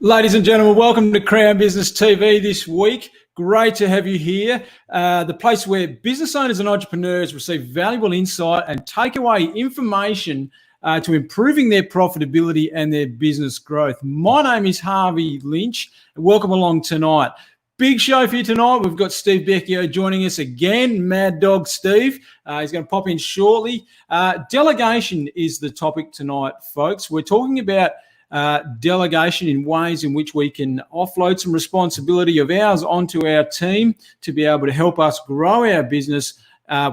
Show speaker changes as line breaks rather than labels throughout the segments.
Ladies and gentlemen, welcome to Crown Business TV this week. Great to have you here. The place where business owners and entrepreneurs receive valuable insight and take away information to improving their profitability and their business growth. My name is Harvey Lynch, and welcome along tonight. Big show for you tonight. We've got Steve Beechio joining us again, Mad Dog Steve. He's going to pop in shortly. Delegation is the topic tonight, folks. We're talking about delegation in ways in which we can offload some responsibility of ours onto our team to be able to help us grow our business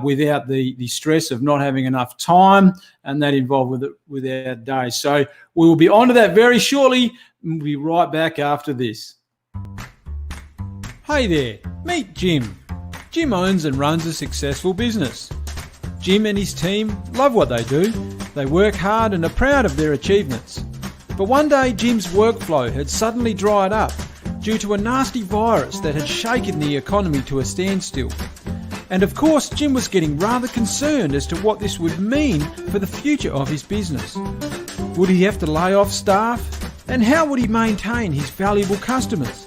without the stress of not having enough time and that involved with our day. So we will be on to that very shortly. We'll be right back after this. Hey there, meet Jim. Jim owns and runs a successful business. Jim and his team love what they do. They work hard and are proud of their achievements. But one day Jim's workflow had suddenly dried up due to a nasty virus that had shaken the economy to a standstill. And of course, Jim was getting rather concerned as to what this would mean for the future of his business. Would he have to lay off staff? And how would he maintain his valuable customers?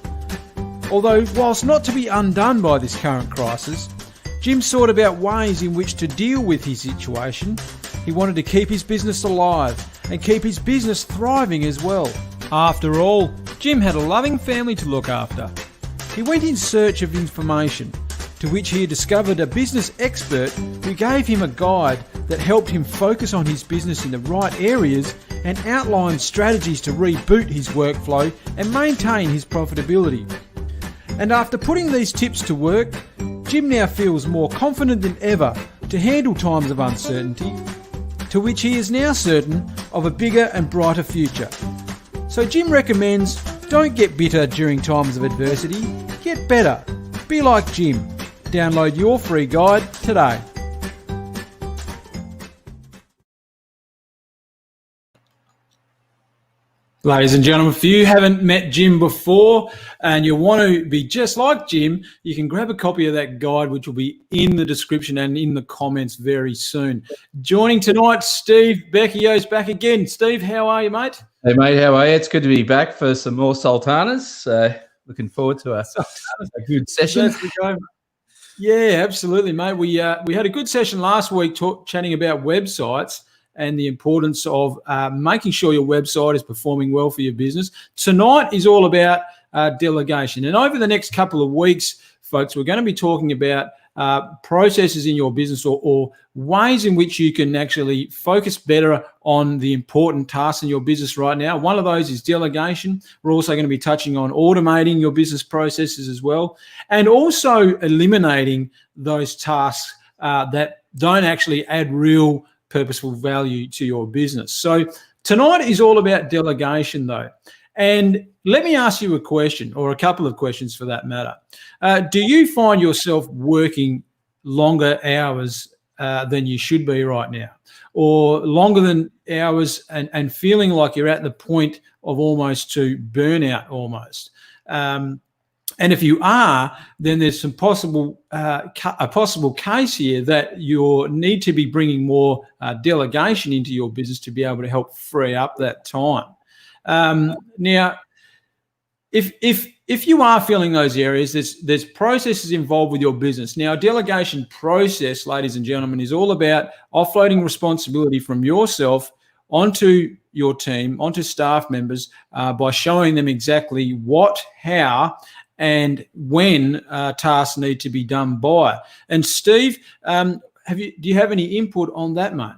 Although, whilst not to be undone by this current crisis, Jim sought about ways in which to deal with his situation. He wanted to keep his business alive and keep his business thriving as well. After all, Jim had a loving family to look after. He went in search of information, to which he discovered a business expert who gave him a guide that helped him focus on his business in the right areas and outlined strategies to reboot his workflow and maintain his profitability. And after putting these tips to work, Jim now feels more confident than ever to handle times of uncertainty, to which he is now certain of a bigger and brighter future. So Jim recommends, don't get bitter during times of adversity, get better. Be like Jim. Download your free guide today. Ladies and gentlemen, if you haven't met Jim before and you want to be just like Jim, you can grab a copy of that guide, which will be in the description and in the comments very soon. Joining tonight, Steve Beechio's back again. Steve, how are you, mate?
Hey, mate, how are you? It's good to be back for some more Sultanas. Looking forward to a good session.
Yeah, absolutely, mate. We had a good session last week chatting about websites and the importance of making sure your website is performing well for your business. Tonight is all about delegation. And over the next couple of weeks, folks, we're going to be talking about processes in your business or ways in which you can actually focus better on the important tasks in your business right now. One of those is delegation. We're also going to be touching on automating your business processes as well, and also eliminating those tasks that don't actually add real purposeful value to your business. So tonight is all about delegation, though. And let me ask you a question, or a couple of questions for that matter. Do you find yourself working longer hours than you should be right now, or longer than hours and feeling like you're at the point of almost to burnout almost? And if you are, then there's some a possible case here that you need to be bringing more delegation into your business to be able to help free up that time. Now, if you are feeling those areas, there's processes involved with your business. Now, a delegation process, ladies and gentlemen, is all about offloading responsibility from yourself onto your team, onto staff members, by showing them exactly what, how, and when tasks need to be done by. And Steve, do you have any input on that, mate?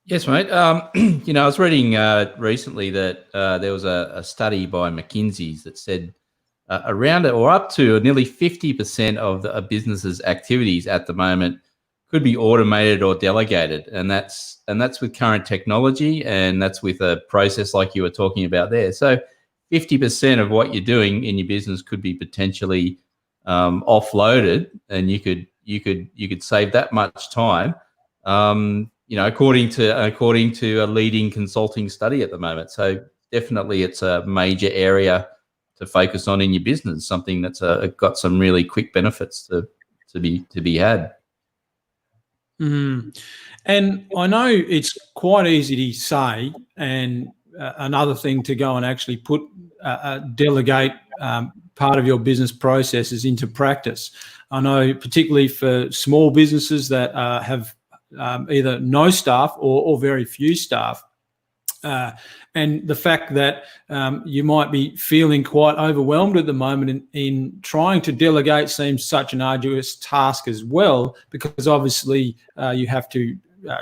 Yes, mate. I was reading recently that there was a study by McKinsey's that said around or up to nearly 50% of a business's activities at the moment could be automated or delegated, and that's with current technology, and that's with a process like you were talking about there. So 50% of what you're doing in your business could be potentially offloaded, and you could save that much time. According to a leading consulting study at the moment. So definitely, it's a major area to focus on in your business. Something that's got some really quick benefits to be had.
Mm-hmm. And I know it's quite easy to say, and another thing to go and actually put delegate part of your business processes into practice. I know particularly for small businesses that have either no staff or very few staff, and the fact that you might be feeling quite overwhelmed at the moment in trying to delegate seems such an arduous task as well, because obviously you have to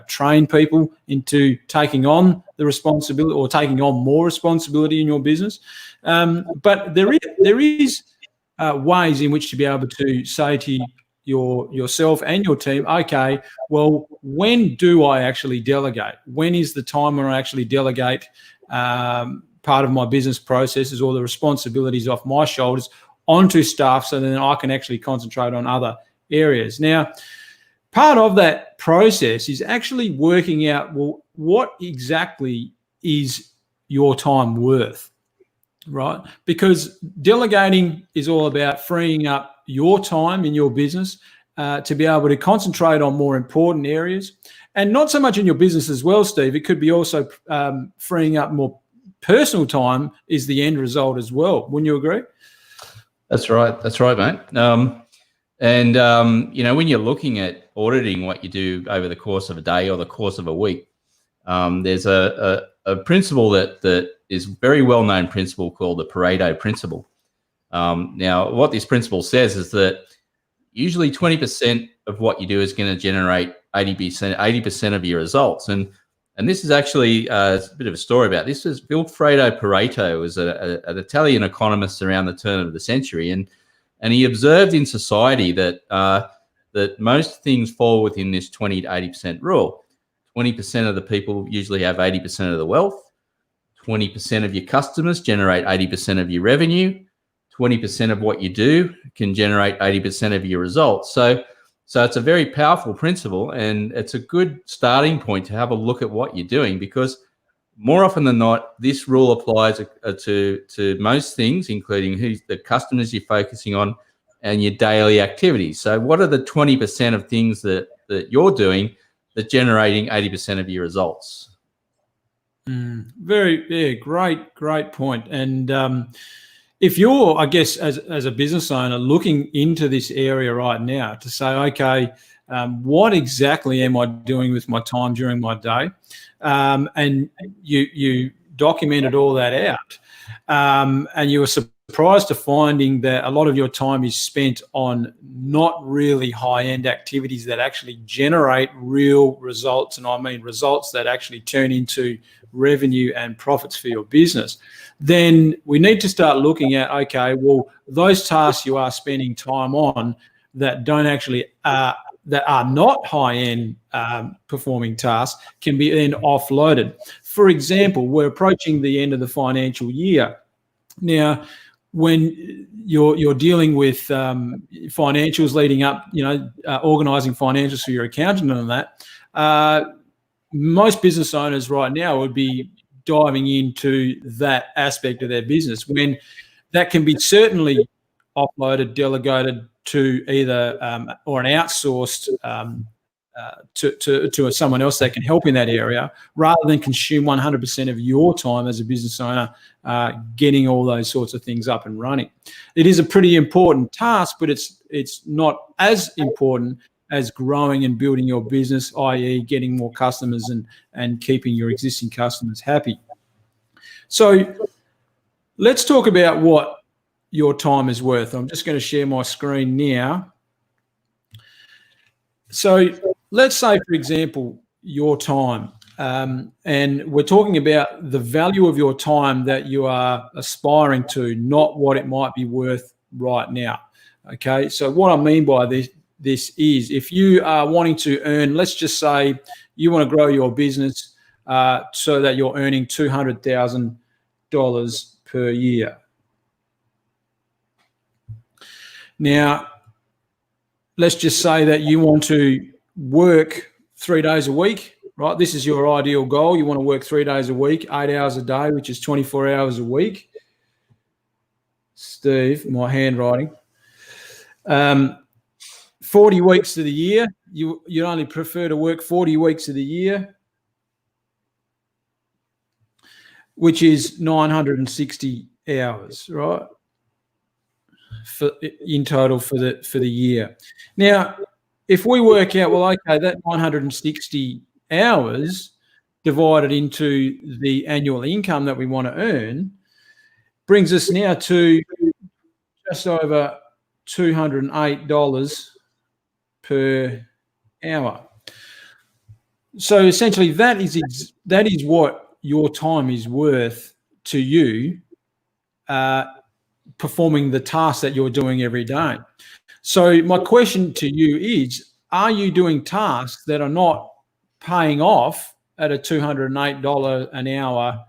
train people into taking on the responsibility or taking on more responsibility in your business. But there is ways in which to be able to say to yourself and your team, okay, well, when do I actually delegate? When is the time when I actually delegate part of my business processes or the responsibilities off my shoulders onto staff, so then I can actually concentrate on other areas? Now, part of that process is actually working out, well, what exactly is your time worth, right? Because delegating is all about freeing up your time in your business to be able to concentrate on more important areas, and not so much in your business as well, Steve. It could be also freeing up more personal time is the end result as well. Wouldn't you agree?
That's right, mate. When you're looking at auditing what you do over the course of a day or the course of a week, there's a principle that is a very well-known principle called the Pareto principle. Now, what this principle says is that usually 20% of what you do is going to generate 80% of your results. And this is actually a bit of a story about this. Is Vilfredo Pareto was an Italian economist around the turn of the century, and he observed in society that that most things fall within this 20 to 80% rule. 20% of the people usually have 80% of the wealth. 20% of your customers generate 80% of your revenue. 20% of what you do can generate 80% of your results. So it's a very powerful principle, and it's a good starting point to have a look at what you're doing, because more often than not, this rule applies to most things, including who the customers you're focusing on and your daily activities. So what are the 20% of things that you're doing that generating 80% of your results?
Great point. And if you're, I guess, as a business owner looking into this area right now to say, okay, what exactly am I doing with my time during my day? And you documented all that out, and you were surprised to finding that a lot of your time is spent on not really high-end activities that actually generate real results, and I mean results that actually turn into revenue and profits for your business. Then we need to start looking at, okay, well, those tasks you are spending time on that don't actually that are not high-end performing tasks can be then offloaded. For example, we're approaching the end of the financial year. Now, when you're dealing with financials leading up, organising financials for your accountant and that, most business owners right now would be diving into that aspect of their business, when that can be certainly offloaded, delegated to either or an outsourced to someone else that can help in that area, rather than consume 100% of your time as a business owner getting all those sorts of things up and running. It is a pretty important task, but it's not as important as growing and building your business, i.e. getting more customers and keeping your existing customers happy. So let's talk about what your time is worth. I'm just going to share my screen now. So let's say, for example, your time, and we're talking about the value of your time that you are aspiring to, not what it might be worth right now. Okay, so what I mean by this is, if you are wanting to earn, let's just say you want to grow your business so that you're earning $200,000 per year. Now, let's just say that you want to work 3 days a week, right? This is your ideal goal. You want to work 3 days a week, 8 hours a day, which is 24 hours a week. Steve, my handwriting. 40 weeks of the year. You only prefer to work 40 weeks of the year. which is 960 hours, right? In total for the year. Now, if we work out, well, okay, that 960 hours divided into the annual income that we want to earn brings us now to just over $208 per hour. So essentially, that is what your time is worth to you, performing the task that you're doing every day. So my question to you is, are you doing tasks that are not paying off at a $208 an hour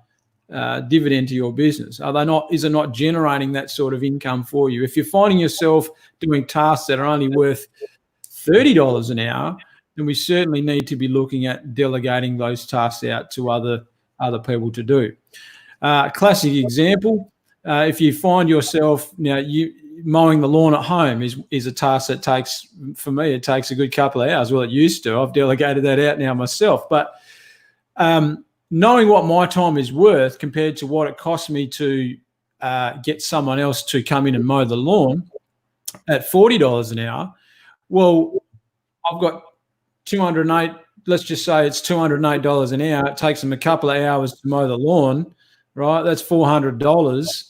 dividend to your business? Are they not? Is it not generating that sort of income for you? If you're finding yourself doing tasks that are only worth $30 an hour, then we certainly need to be looking at delegating those tasks out to other people to do. Classic example: if you find yourself mowing the lawn at home is a task that takes, for me, it takes a good couple of hours. Well, it used to. I've delegated that out now myself, but knowing what my time is worth compared to what it costs me to get someone else to come in and mow the lawn at $40 an hour, well, I've got 208. Let's just say it's $208 an hour. It takes them a couple of hours to mow the lawn, right? That's $400.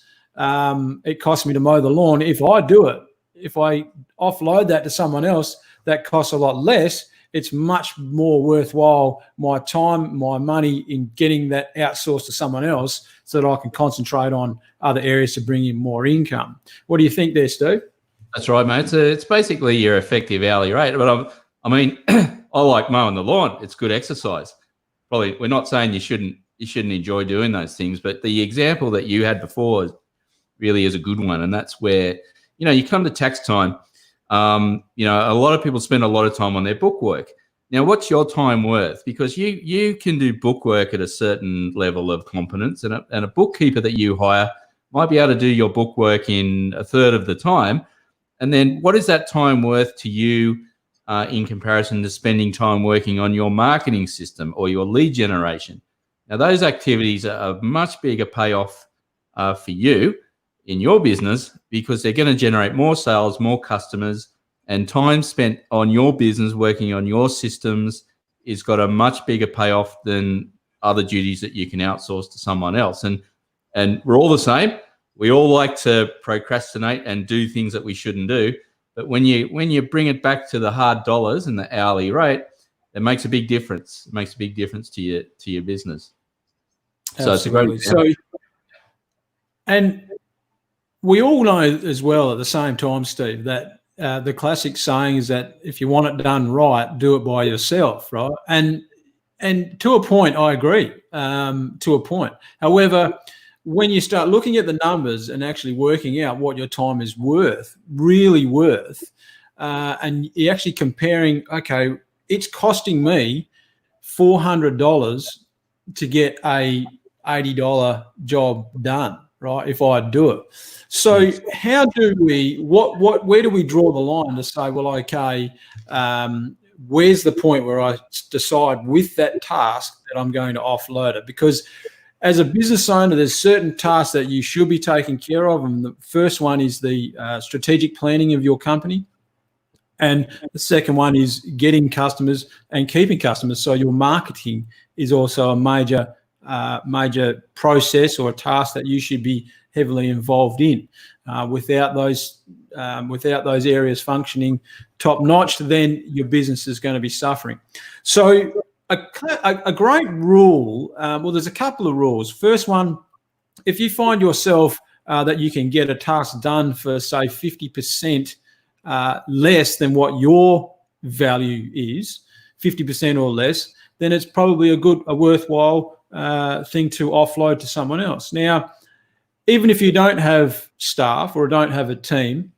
It costs me to mow the lawn. If I do it, if I offload that to someone else, that costs a lot less. It's much more worthwhile, my time, my money, in getting that outsourced to someone else so that I can concentrate on other areas to bring in more income. What do you think there, Steve? That's
right, mate. It's basically your effective hourly rate. But I like mowing the lawn. It's good exercise. Probably, we're not saying you shouldn't enjoy doing those things, but the example that you had before really is a good one, and that's where you come to tax time. A lot of people spend a lot of time on their bookwork. Now, what's your time worth? Because you can do bookwork at a certain level of competence, and a bookkeeper that you hire might be able to do your bookwork in a third of the time. And then what is that time worth to you in comparison to spending time working on your marketing system or your lead generation? Now, those activities are a much bigger payoff for you in your business, because they're going to generate more sales, more customers, and time spent on your business working on your systems is got a much bigger payoff than other duties that you can outsource to someone else. And we're all the same. We all like to procrastinate and do things that we shouldn't do. But when you bring it back to the hard dollars and the hourly rate, it makes a big difference. It makes a big difference to your business. So
Absolutely.
it's a great example.
And we all know as well at the same time, Steve, that the classic saying is that if you want it done right, do it by yourself, right? And to a point, I agree, to a point. However, when you start looking at the numbers and actually working out what your time is worth, really worth, and you're actually comparing, okay, it's costing me $400 to get a $80 job done, right, if I do it. So how do we, where do we draw the line to say, well, okay, where's the point where I decide with that task that I'm going to offload it? Because as a business owner, there's certain tasks that you should be taking care of. And the first one is the strategic planning of your company. And the second one is getting customers and keeping customers. So your marketing is also a major process or a task that you should be heavily involved in. Without those areas functioning top notch, then your business is going to be suffering. So a great rule, well, there's a couple of rules. First one, if you find yourself that you can get a task done for, say, 50% less than what your value is, 50% or less, then it's probably a worthwhile thing to offload to someone else. Now, even if you don't have staff or don't have a team,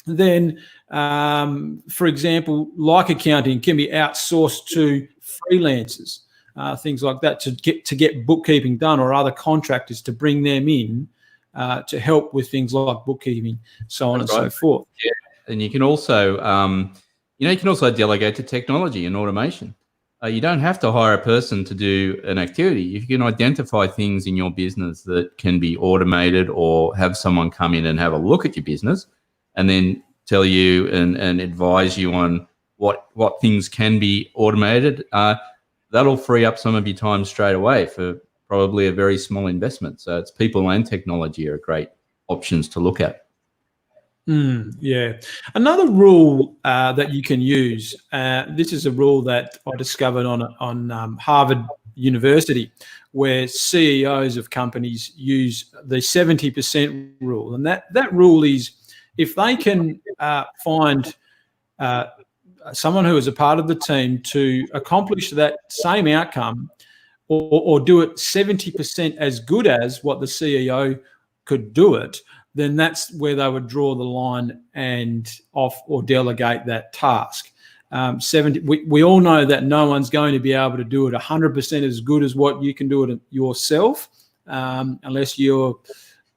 then, for example, like accounting can be outsourced to freelancers, things like that, to get bookkeeping done, or other contractors to bring them in to help with things like bookkeeping, so on and so forth.
Yeah. And you can also, you can also delegate to technology and automation. You don't have to hire a person to do an activity. If you can identify things in your business that can be automated, or have someone come in and have a look at your business and then tell you and advise you on what things can be automated, that'll free up some of your time straight away for probably a very small investment. So it's people and technology are great options to look at.
Yeah. Another rule that you can use, this is a rule that I discovered on Harvard University, where CEOs of companies use the 70% rule. And that rule is, if they can find someone who is a part of the team to accomplish that same outcome, or do it 70% as good as what the CEO could do it, then that's where they would draw the line and off or delegate that task. 70. We all know that no one's going to be able to do it 100% as good as what you can do it yourself, unless you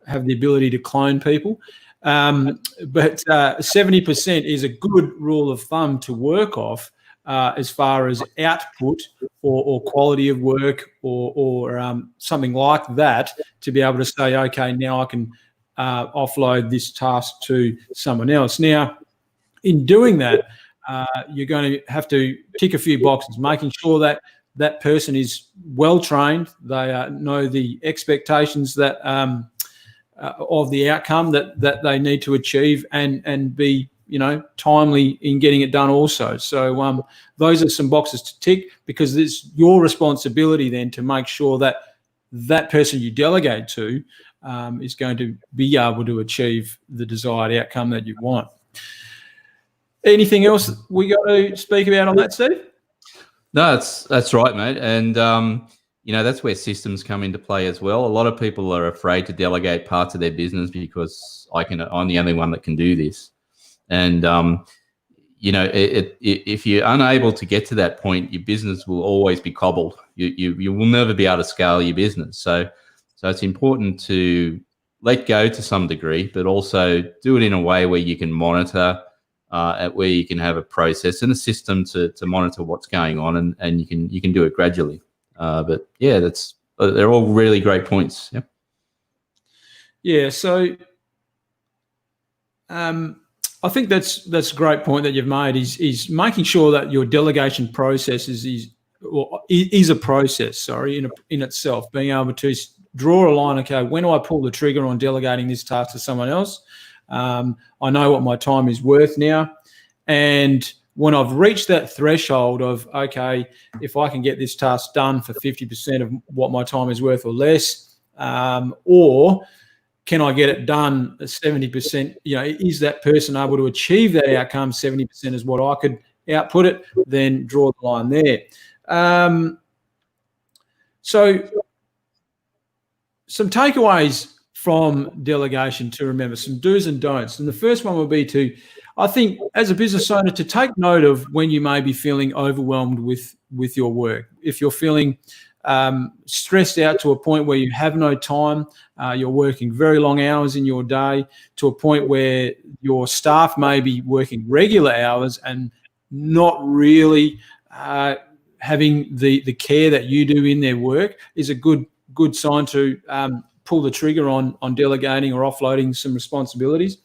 have the ability to clone people. But 70% is a good rule of thumb to work off as far as output or quality of work or something like that, to be able to say, okay, now I can offload this task to someone else. Now, in doing that, you're going to have to tick a few boxes, making sure that that person is well trained, they know the expectations that of the outcome that they need to achieve, and be timely in getting it done also. So those are some boxes to tick, because it's your responsibility then to make sure that that person you delegate to is going to be able to achieve the desired outcome that you want. Anything else we got to speak about on that, Steve?
No, that's right, mate. And that's where systems come into play as well. A lot of people are afraid to delegate parts of their business because I'm the only one that can do this. And if you're unable to get to that point, your business will always be cobbled. You will never be able to scale your business. So it's important to let go to some degree, but also do it in a way where you can monitor, where you can have a process and a system to monitor what's going on, and you can do it gradually. But yeah, they're all really great points. Yep.
Yeah. So I think that's a great point that you've made. Is making sure that your delegation process is a process. Sorry, in itself, being able to draw a line. Okay, when do I pull the trigger on delegating this task to someone else? I know what my time is worth now, and when I've reached that threshold of, okay, if I can get this task done for 50% of what my time is worth or less, or can I get it done at 70%? Is that person able to achieve that outcome 70% is what I could output it? Then draw the line there. So some takeaways from delegation to remember, some do's and don'ts. And the first one would be to, I think, as a business owner, to take note of when you may be feeling overwhelmed with your work. If you're feeling stressed out to a point where you have no time, you're working very long hours in your day, to a point where your staff may be working regular hours and not really having the care that you do in their work, is a good sign to pull the trigger on delegating or offloading some responsibilities.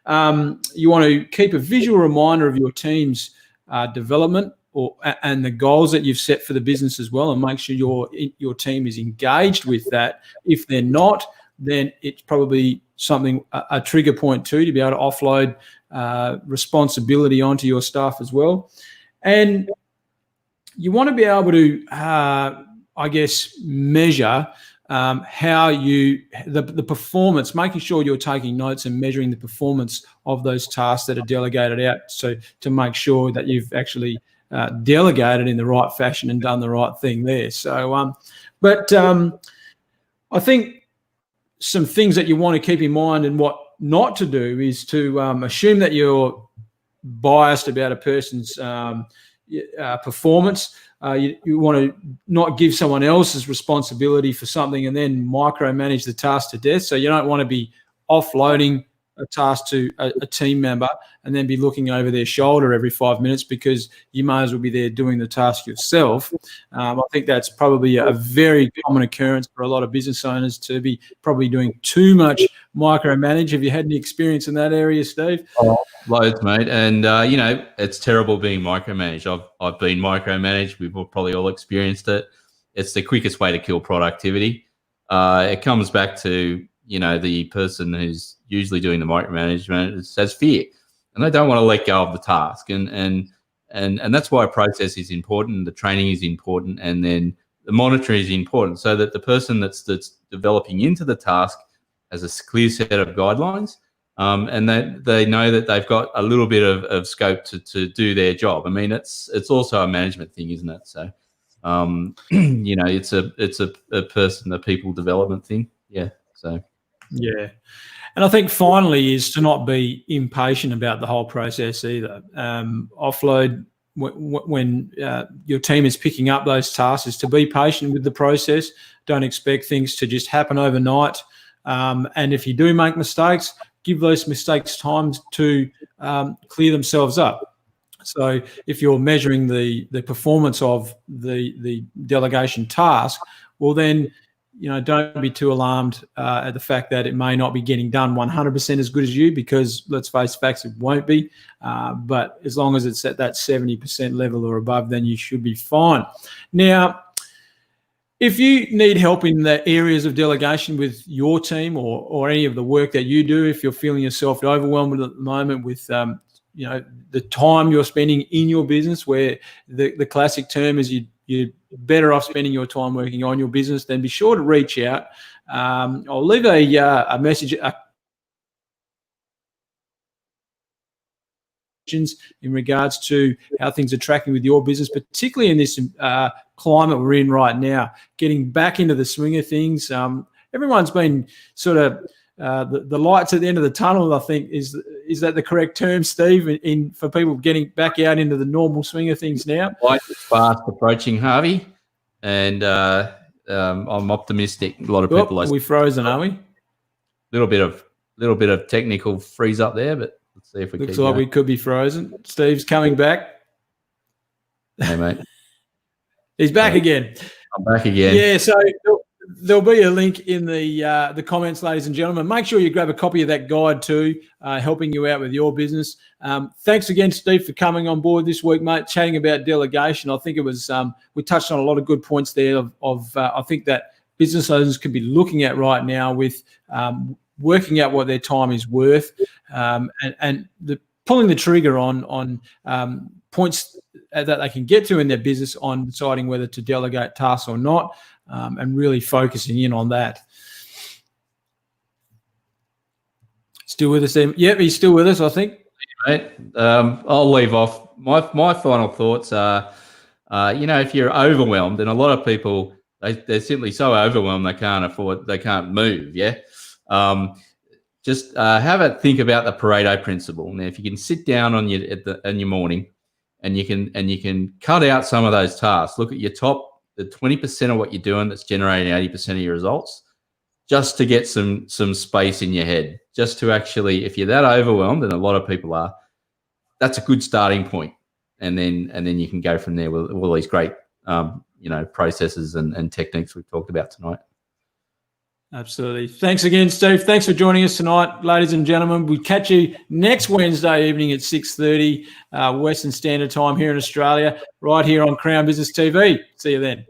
You want to keep a visual reminder of your team's development and the goals that you've set for the business as well, and make sure your team is engaged with that. If they're not, then it's probably something, a trigger point too, to be able to offload responsibility onto your staff as well. And you want to be able to, measure how the performance, making sure you're taking notes and measuring the performance of those tasks that are delegated out, so to make sure that you've actually delegated in the right fashion and done the right thing there. So, I think some things that you want to keep in mind and what not to do is to assume that you're biased about a person's performance. You want to not give someone else's responsibility for something and then micromanage the task to death. So you don't want to be offloading a task to a team member and then be looking over their shoulder every 5 minutes because you may as well be there doing the task yourself. I think that's probably a very common occurrence for a lot of business owners to be probably doing too much micromanage. Have you had any experience in that area, Steve?
Oh, loads, mate. And, it's terrible being micromanaged. I've been micromanaged. We've probably all experienced it. It's the quickest way to kill productivity. It comes back to, the person who's usually doing the micromanagement has fear, and they don't want to let go of the task. And that's why process is important. The training is important, and then the monitoring is important, so that the person that's developing into the task has a clear set of guidelines, and that they know that they've got a little bit of scope to do their job. I mean, it's also a management thing, isn't it? So, it's a people development thing. Yeah. So.
Yeah. And I think finally is to not be impatient about the whole process either. Offload when your team is picking up those tasks is to be patient with the process. Don't expect things to just happen overnight. And if you do make mistakes, give those mistakes time to clear themselves up. So if you're measuring the performance of the delegation task, well then, don't be too alarmed at the fact that it may not be getting done 100% as good as you, because let's face facts, it won't be. But as long as it's at that 70% level or above, then you should be fine. Now, if you need help in the areas of delegation with your team or any of the work that you do, if you're feeling yourself overwhelmed at the moment with the time you're spending in your business, where the classic term is you're better off spending your time working on your business, then be sure to reach out. I'll leave a message in regards to how things are tracking with your business, particularly in this climate we're in right now, getting back into the swing of things. Everyone's been sort of the lights at the end of the tunnel, I think, is that the correct term, Steve, for people getting back out into the normal swing of things now?
Light is fast approaching, Harvey, and I'm optimistic. A lot of people.
Are we frozen? Are we?
Little bit of technical freeze up there, but let's see if we.
Looks like we could be frozen. Steve's coming back.
Hey, mate.
He's back again.
I'm back again.
Yeah. So there'll be a link in the comments, ladies and gentlemen. Make sure you grab a copy of that guide too, helping you out with your business. Thanks again, Steve, for coming on board this week, mate, chatting about delegation. I think it was we touched on a lot of good points there of I think that business owners could be looking at right now with working out what their time is worth, and pulling the trigger on points that they can get to in their business on deciding whether to delegate tasks or not. And really focusing in on that. Still with us, Steve? Yep, he's still with us, I think.
Mate, I'll leave off. My final thoughts are, if you're overwhelmed, and a lot of people, they're simply so overwhelmed they can't move. Yeah, just have a think about the Pareto principle. Now, if you can sit down in your morning, and you can cut out some of those tasks, look at your top. The 20% of what you're doing that's generating 80% of your results, just to get some space in your head, just to actually, if you're that overwhelmed, and a lot of people are, that's a good starting point. And then you can go from there with all these great, processes and techniques we've talked about tonight.
Absolutely. Thanks again, Steve. Thanks for joining us tonight, ladies and gentlemen. We'll catch you next Wednesday evening at 6:30 Western Standard Time here in Australia, right here on Crown Business TV. See you then.